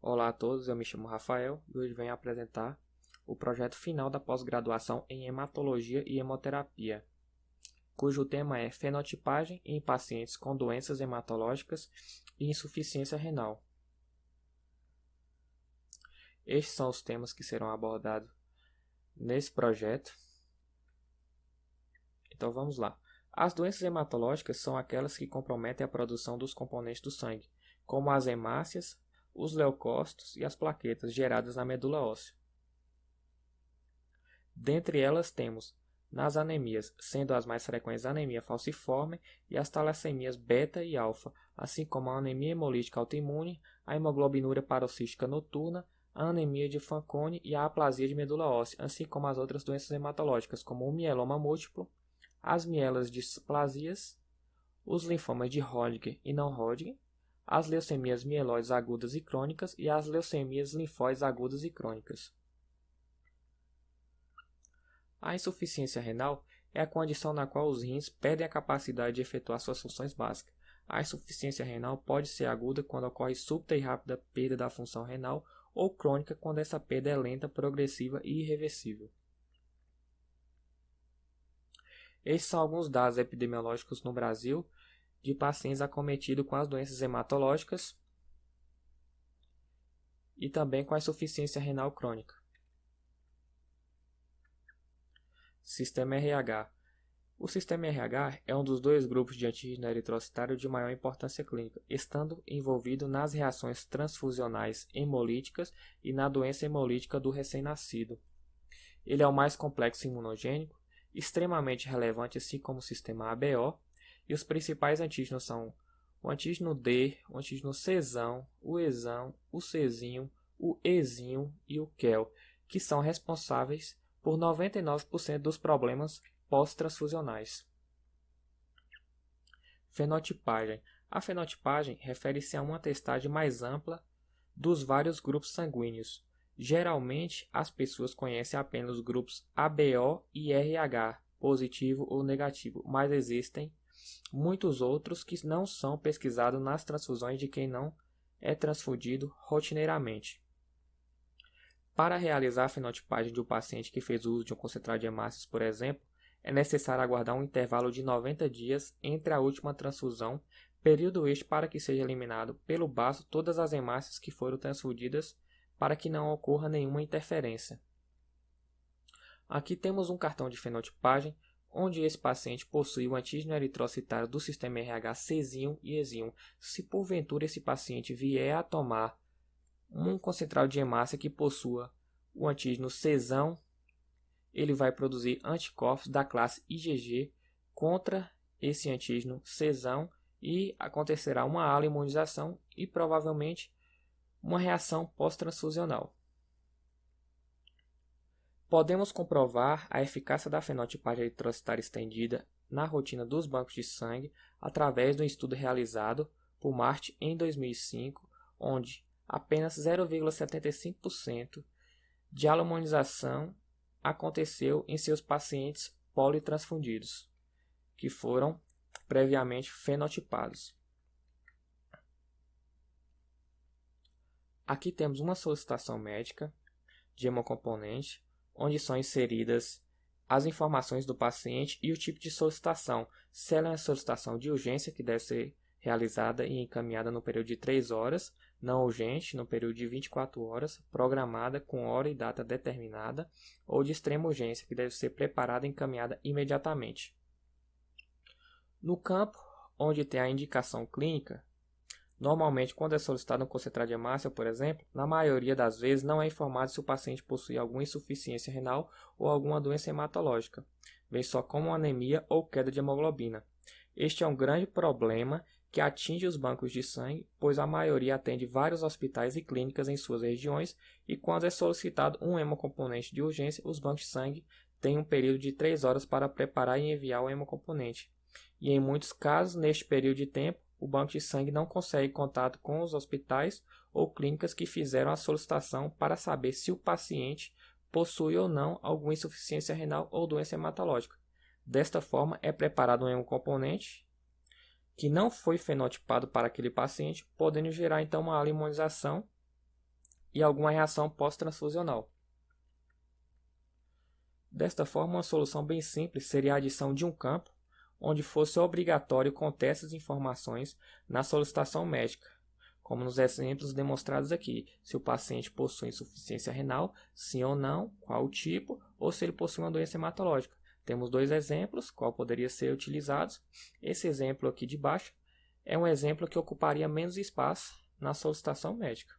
Olá a todos, eu me chamo Rafael e hoje venho apresentar o projeto final da pós-graduação em Hematologia e Hemoterapia, cujo tema é fenotipagem em pacientes com doenças hematológicas e insuficiência renal. Estes são os temas que serão abordados nesse projeto. Então vamos lá. As doenças hematológicas são aquelas que comprometem a produção dos componentes do sangue, como as hemácias, os leucócitos e as plaquetas geradas na medula óssea. Dentre elas temos, nas anemias, sendo as mais frequentes a anemia falciforme e as talassemias beta e alfa, assim como a anemia hemolítica autoimune, a hemoglobinúria paroxística noturna, a anemia de Fanconi e a aplasia de medula óssea, assim como as outras doenças hematológicas, como o mieloma múltiplo, as mielas displasias, os linfomas de Hodgkin e não Hodgkin, as leucemias mieloides agudas e crônicas e as leucemias linfóides agudas e crônicas. A insuficiência renal é a condição na qual os rins perdem a capacidade de efetuar suas funções básicas. A insuficiência renal pode ser aguda quando ocorre súbita e rápida perda da função renal ou crônica quando essa perda é lenta, progressiva e irreversível. Estes são alguns dados epidemiológicos no Brasil de pacientes acometidos com as doenças hematológicas e também com a insuficiência renal crônica. Sistema RH. O sistema RH é um dos dois grupos de antígeno eritrocitário de maior importância clínica, estando envolvido nas reações transfusionais hemolíticas e na doença hemolítica do recém-nascido. Ele é o mais complexo imunogênico, extremamente relevante, assim como o sistema ABO, e os principais antígenos são o antígeno D, o antígeno Czão, o Ezão, o Czinho, o Ezinho e o Kel, que são responsáveis por 99% dos problemas pós-transfusionais. Fenotipagem. A fenotipagem refere-se a uma testagem mais ampla dos vários grupos sanguíneos. Geralmente, as pessoas conhecem apenas os grupos ABO e RH, positivo ou negativo, mas existem muitos outros que não são pesquisados nas transfusões de quem não é transfundido rotineiramente. Para realizar a fenotipagem de um paciente que fez uso de um concentrado de hemácias, por exemplo, é necessário aguardar um intervalo de 90 dias entre a última transfusão, período este para que seja eliminado pelo baço todas as hemácias que foram transfundidas para que não ocorra nenhuma interferência. Aqui temos um cartão de fenotipagem onde esse paciente possui o antígeno eritrocitário do sistema RH Czinho e Ezinho. Se porventura esse paciente vier a tomar um concentrado de hemácia que possua o antígeno Czão, ele vai produzir anticorpos da classe IgG contra esse antígeno Czão e acontecerá uma aloimunização e provavelmente uma reação pós-transfusional. Podemos comprovar a eficácia da fenotipagem eritrocitária estendida na rotina dos bancos de sangue através de um estudo realizado por Martin em 2005, onde apenas 0,75% de aloimunização aconteceu em seus pacientes politransfundidos, que foram previamente fenotipados. Aqui temos uma solicitação médica de hemocomponente, onde são inseridas as informações do paciente e o tipo de solicitação. Se ela é uma solicitação de urgência, que deve ser realizada e encaminhada no período de 3 horas, não urgente, no período de 24 horas, programada com hora e data determinada, ou de extrema urgência, que deve ser preparada e encaminhada imediatamente. No campo onde tem a indicação clínica, normalmente, quando é solicitado um concentrado de hemácia, por exemplo, na maioria das vezes não é informado se o paciente possui alguma insuficiência renal ou alguma doença hematológica. Vem só como anemia ou queda de hemoglobina. Este é um grande problema que atinge os bancos de sangue, pois a maioria atende vários hospitais e clínicas em suas regiões e quando é solicitado um hemocomponente de urgência, os bancos de sangue têm um período de 3 horas para preparar e enviar o hemocomponente. E em muitos casos, neste período de tempo, o banco de sangue não consegue contato com os hospitais ou clínicas que fizeram a solicitação para saber se o paciente possui ou não alguma insuficiência renal ou doença hematológica. Desta forma, é preparado um hemocomponente que não foi fenotipado para aquele paciente, podendo gerar então uma aloimunização e alguma reação pós-transfusional. Desta forma, uma solução bem simples seria a adição de um campo onde fosse obrigatório conter essas informações na solicitação médica, como nos exemplos demonstrados aqui, se o paciente possui insuficiência renal, sim ou não, qual o tipo, ou se ele possui uma doença hematológica. Temos dois exemplos, qual poderia ser utilizados. Esse exemplo aqui de baixo é um exemplo que ocuparia menos espaço na solicitação médica.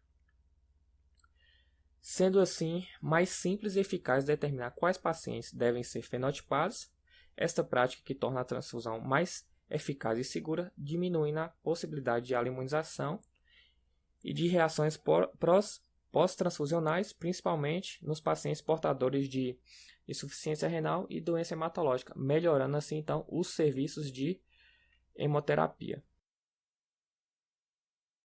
Sendo assim, mais simples e eficaz determinar quais pacientes devem ser fenotipados, esta prática que torna a transfusão mais eficaz e segura, diminuindo a possibilidade de autoimunização e de reações pós-transfusionais, principalmente nos pacientes portadores de insuficiência renal e doença hematológica, melhorando assim então os serviços de hemoterapia.